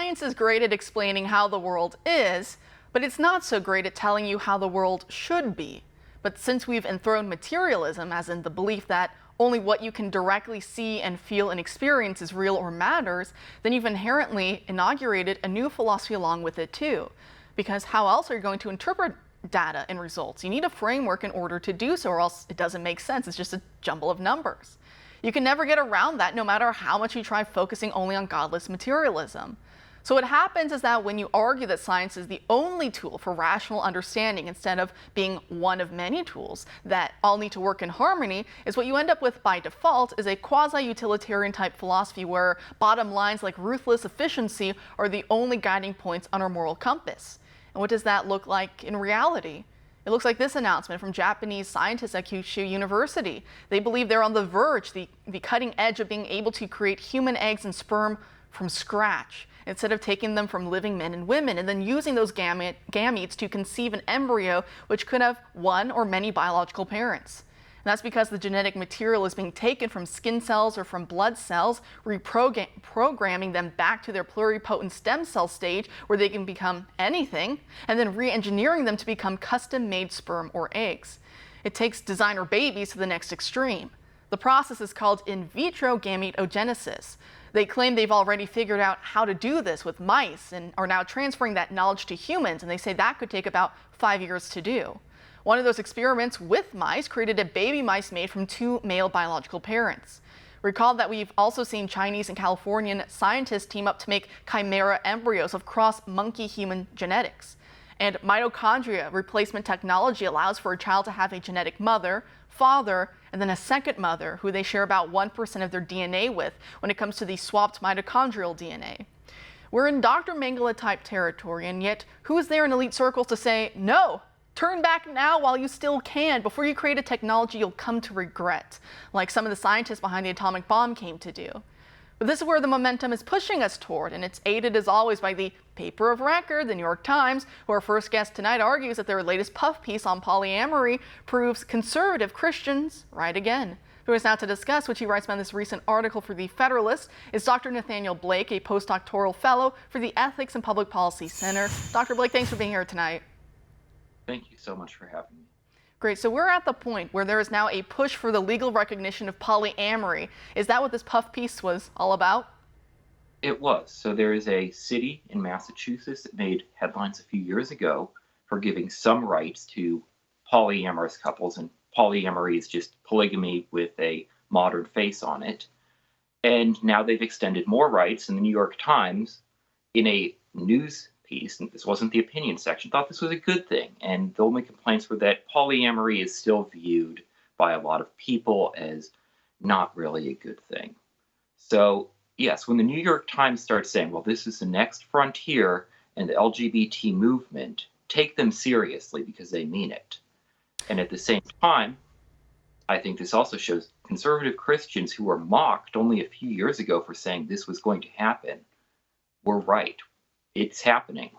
science is great at explaining how the world is, but it's not so great at telling you how the world should be. But since we've enthroned materialism, as in the belief that only what you can directly see and feel and experience is real or matters, then you've inherently inaugurated a new philosophy along with it too. Because how else are you going to interpret data and results? You need a framework in order to do so, or else it doesn't make sense. It's just a jumble of numbers. You can never get around that, no matter how much you try focusing only on godless materialism. So what happens is that when you argue that science is the only tool for rational understanding instead of being one of many tools that all need to work in harmony, is what you end up with by default is a quasi-utilitarian type philosophy where bottom lines like ruthless efficiency are the only guiding points on our moral compass. And what does that look like in reality? It looks like this announcement from Japanese scientists at Kyushu University. They believe they're on the verge, the cutting edge of being able to create human eggs and sperm from scratch, instead of taking them from living men and women and then using those gametes to conceive an embryo which could have one or many biological parents. And that's because the genetic material is being taken from skin cells or from blood cells, reprogramming them back to their pluripotent stem cell stage where they can become anything, and then re-engineering them to become custom-made sperm or eggs. It takes designer babies to the next extreme. The process is called in vitro gametogenesis. They claim they've already figured out how to do this with mice and are now transferring that knowledge to humans, and they say that could take about 5 years to do. One of those experiments with mice created a baby mice made from 2 male biological parents. Recall that we've also seen Chinese and Californian scientists team up to make chimera embryos of cross-monkey-human genetics. And mitochondria replacement technology allows for a child to have a genetic mother, father, and then a second mother who they share about 1% of their DNA with when it comes to the swapped mitochondrial DNA. We're in Dr. Mengele type territory, and yet who's there in elite circles to say, no, turn back now while you still can, before you create a technology you'll come to regret, like some of the scientists behind the atomic bomb came to do. But this is where the momentum is pushing us toward, and it's aided as always by the paper of record, the New York Times, who our first guest tonight argues that their latest puff piece on polyamory proves conservative Christians right again. Joining us now to discuss what she writes about this recent article for The Federalist is Dr. Nathaniel Blake, a postdoctoral fellow for the Ethics and Public Policy Center. Dr. Blake, thanks for being here tonight. Thank you so much for having me. Great. So we're at the point where there is now a push for the legal recognition of polyamory. Is that what this puff piece was all about? It was. So there is a city in Massachusetts that made headlines a few years ago for giving some rights to polyamorous couples, and polyamory is just polygamy with a modern face on it. And now they've extended more rights, and the New York Times, in a news piece, and this wasn't the opinion section, thought this was a good thing. And the only complaints were that polyamory is still viewed by a lot of people as not really a good thing. So yes, when the New York Times starts saying, well, this is the next frontier and the LGBT movement, take them seriously because they mean it. And at the same time, I think this also shows conservative Christians who were mocked only a few years ago for saying this was going to happen were right. It's happening.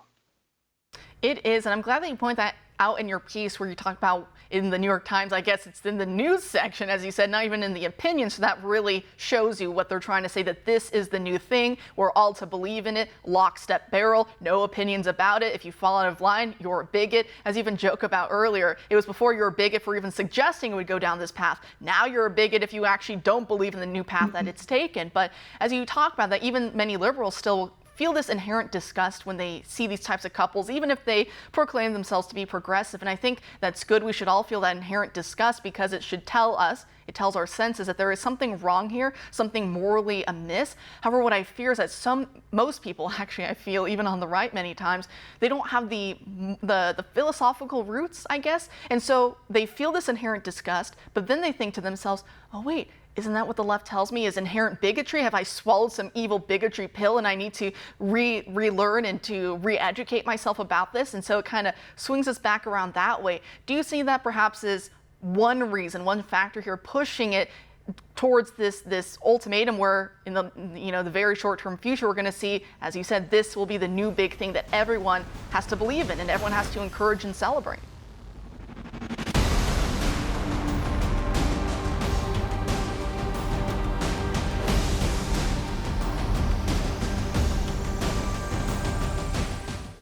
It is, and I'm glad that you point that out in your piece where you talk about in the New York Times. I guess it's in the news section, as you said, not even in the opinion. So that really shows you what they're trying to say, that this is the new thing. We're all to believe in it, lockstep barrel, no opinions about it. If you fall out of line, you're a bigot. As you even joke about earlier, it was before you were a bigot for even suggesting it would go down this path. Now you're a bigot if you actually don't believe in the new path that it's taken. But as you talk about that, even many liberals still feel this inherent disgust when they see these types of couples, even if they proclaim themselves to be progressive. And I think that's good. We should all feel that inherent disgust because it should tell us, it tells our senses that there is something wrong here, something morally amiss. However, what I fear is that most people, actually, I feel, even on the right many times, they don't have the philosophical roots, I guess. And so they feel this inherent disgust, but then they think to themselves, oh, wait, isn't that what the left tells me is inherent bigotry? Have I swallowed some evil bigotry pill and I need to relearn and to re-educate myself about this? And so it kind of swings us back around that way. Do you see that perhaps is one reason, one factor here pushing it towards this ultimatum where in the very short-term future we're going to see, as you said, this will be the new big thing that everyone has to believe in and everyone has to encourage and celebrate?